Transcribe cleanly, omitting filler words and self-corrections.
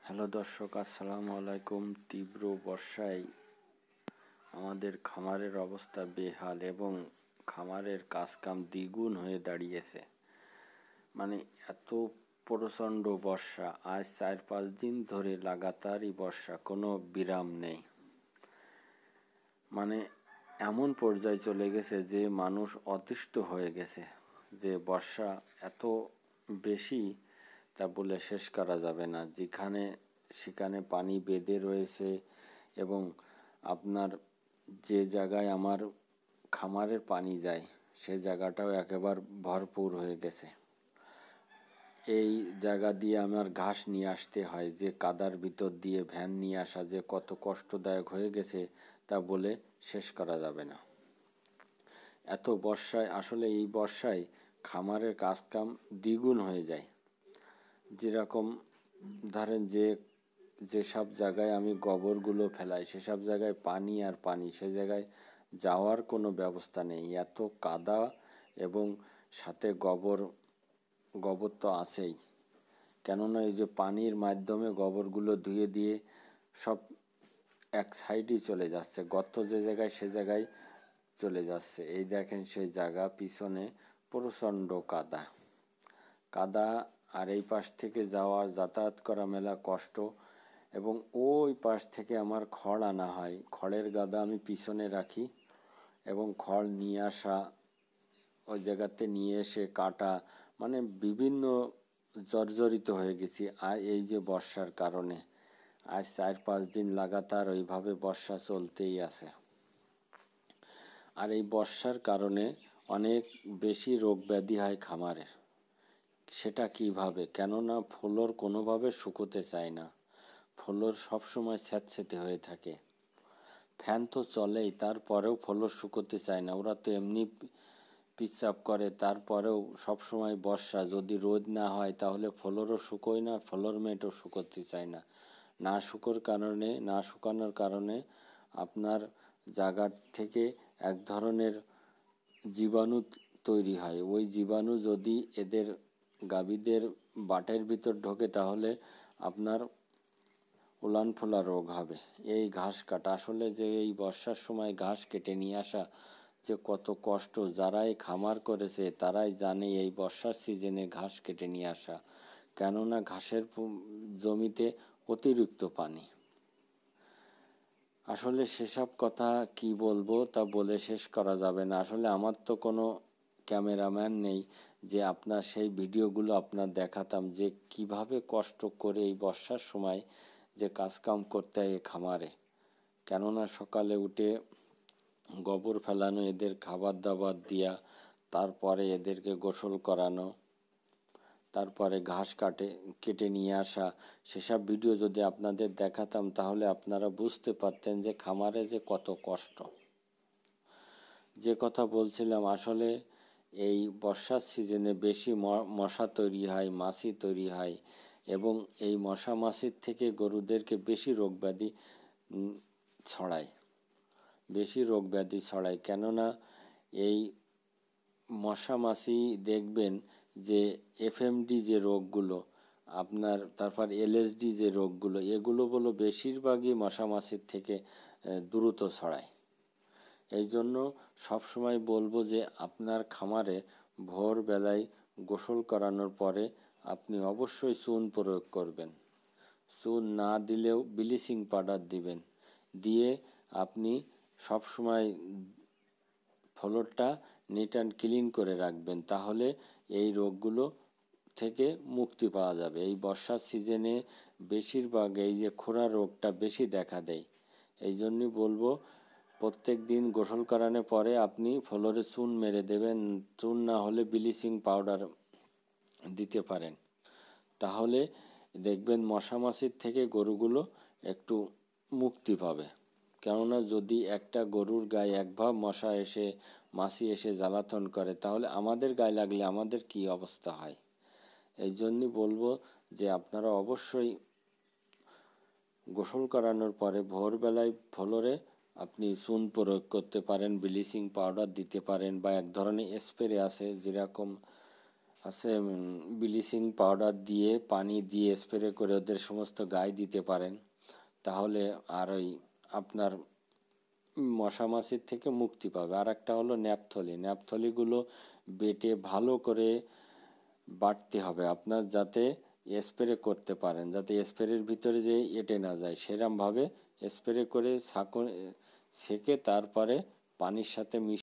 Hello দর্শক, আসসালামু আলাইকুম। তীব্র বর্ষায় আমাদের খামারের অবস্থা বেহাল এবং খামারের কাজকাম দ্বিগুণ হয়ে দাঁড়িয়েছে। মানে এত প্রচণ্ড বর্ষা, আজ 4-5 দিন ধরে লাগাতারই বর্ষা, কোনো বিরাম নেই। মানে এমন পর্যায়ে চলে গেছে যে মানুষ অতিষ্ঠ হয়ে গেছে যে বর্ষা এত বেশি তা বলে শেষ করা যাবে না। যেখানে সেখানে পানি বেঁধে রয়েছে এবং আপনার যে জায়গায় আমার খামারের পানি যায় সে জায়গাটাও একেবারে ভরপুর হয়ে গেছে। এই জায়গা দিয়ে আমার ঘাস নিয়ে আসতে হয়, যে কাদার ভিতর দিয়ে ভ্যান নিয়ে আসা যে কত কষ্টদায়ক হয়ে গেছে তা বলে শেষ করা যাবে না। এত বর্ষায়, আসলে এই বর্ষায় খামারের কাজকাম দ্বিগুণ হয়ে যায়। যেরকম ধরেন যেসব জায়গায় আমি গোবরগুলো ফেলাই সেসব জায়গায় পানি আর পানি, সে জায়গায় যাওয়ার কোনো ব্যবস্থা নেই। এত কাদা এবং সাথে গোবর তো আছেই, কেননা এই যে পানির মাধ্যমে গোবরগুলো ধুয়ে দিয়ে সব এক সাইডই চলে যাচ্ছে, গর্ত যে জায়গায় সে জায়গায় চলে যাচ্ছে। এই দেখেন সেই জায়গা পিছনে প্রচণ্ড কাদা আর এই পাশ থেকে যাতায়াত করা মেলা কষ্ট। এবং ওই পাশ থেকে আমার খড় আনা হয়, খড়ের গাদা আমি পিছনে রাখি এবং খড় নিয়ে আসা, ওই জায়গাতে নিয়ে এসে কাটা, মানে বিভিন্ন জর্জরিত হয়ে গেছি। আর এই যে বর্ষার কারণে আজ 4-5 দিন লাগাতার ওইভাবে বর্ষা চলতেই আছে। আর এই বর্ষার কারণে অনেক বেশি রোগ ব্যাধি হয় খামারের। সেটা কিভাবে? কেননা ফ্লোর কোনোভাবে শুকোতে চায় না, ফ্লোর সবসময় স্যাঁতসেঁতে হয়ে থাকে। ফ্যান তো চলেই, তারপরেও ফ্লোর শুকোতে চায় না। ওরা তো এমনি পিচ্চাপ করে, তারপরেও সবসময় বর্ষা, যদি রোদ না হয় তাহলে ফ্লোরও শুকোয় না, ফ্লোর মেটও শুকোতে চায় না। না শুকানোর কারণে আপনার জায়গার থেকে এক ধরনের জীবাণু তৈরি হয়। ওই জীবাণু যদি এদের গাভীদের বাটের ভিতর ঢোকে তাহলে আপনার উলানফোলা রোগ হবে। এই ঘাস কাটা, আসলে যে এই বর্ষার সময় ঘাস কেটে নিয়ে আসা যে কত কষ্ট, যারাই খামার করেছে তারাই জানে এই বর্ষার সিজনে ঘাস কেটে নিয়ে আসা। কেননা ঘাসের জমিতে অতিরিক্ত পানি। আসলে সেসব কথা কি বলবো তা বলে শেষ করা যাবে না। আসলে আমার তো কোনো ক্যামেরাম্যান নেই যে আপনার সেই ভিডিওগুলো আপনার দেখাতাম যে কিভাবে কষ্ট করে এই বর্ষার সময় যে কাজকাম করতে হয় খামারে। কেননা সকালে উঠে গোবর ফেলানো, এদের খাবার দাবার দিয়া, তারপরে এদেরকে গোসল করানো, তারপরে ঘাস কেটে নিয়ে আসা, সেসব ভিডিও যদি আপনাদের দেখাতাম তাহলে আপনারা বুঝতে পারতেন যে খামারে যে কত কষ্ট। যে কথা বলছিলাম, আসলে এই বর্ষার সিজনে বেশি মশা তৈরি হয়, মাছি তৈরি হয় এবং এই মশা মাছির থেকে গরুদেরকে বেশি রোগ ব্যাধি ছড়ায়। কেননা এই মশা মাছি দেখবেন যে এফএমডি যে রোগগুলো আপনার, তারপর এলএসডি যে রোগগুলো, এগুলো বলো বেশিরভাগই মশা মাছির থেকে দ্রুত ছড়ায়। এই জন্য সবসময় বলবো যে আপনার খামারে ভোরবেলায় গোসল করানোর পরে আপনি অবশ্যই চুন প্রয়োগ করবেন। চুন না দিলেও ব্লিচিং পাউডার দিবেন, দিয়ে আপনি সবসময় ফ্লোরটা নিট অ্যান্ড ক্লিন করে রাখবেন। তাহলে এই রোগগুলো থেকে মুক্তি পাওয়া যাবে। এই বর্ষার সিজনে বেশিরভাগ এই যে খোরা রোগটা বেশি দেখা দেয়। এই জন্যই বলবো প্রত্যেক দিন গোসল করানোর পরে আপনি ফ্লোরে চুন মেরে দেবেন। চুন না হলে ব্লিচিং পাউডার দিতে পারেন, তাহলে দেখবেন মশা মাছির থেকে গরুগুলো একটু মুক্তি পাবে। কেননা যদি একটা গরুর গায়ে একভাব মাছি এসে জ্বালাতন করে তাহলে আমাদের গায়ে লাগলে আমাদের কি অবস্থা হয়। এই জন্যই বলবো যে আপনারা অবশ্যই গোসল করানোর পরে ভোরবেলায় ফ্লোরে আপনি চুন প্রয়োগ করতে পারেন, ব্লিচিং পাউডার দিতে পারেন, বা এক ধরনের স্প্রে আছে যেরকম আছে ব্লিচিং পাউডার দিয়ে পানি দিয়ে স্প্রে করে ওদের সমস্ত গায়ে দিতে পারেন, তাহলে আর ওই আপনার মশা মাছির থেকে মুক্তি পাবে। আর একটা হলো ন্যাপথলিগুলো বেটে ভালো করে বাটতে হবে আপনার, যাতে স্প্রে করতে পারেন, যাতে স্প্রের ভিতরে যে এঁটে না যায়, সেরমভাবে স্প্রে করে সেকে তারপরে পানির সাথে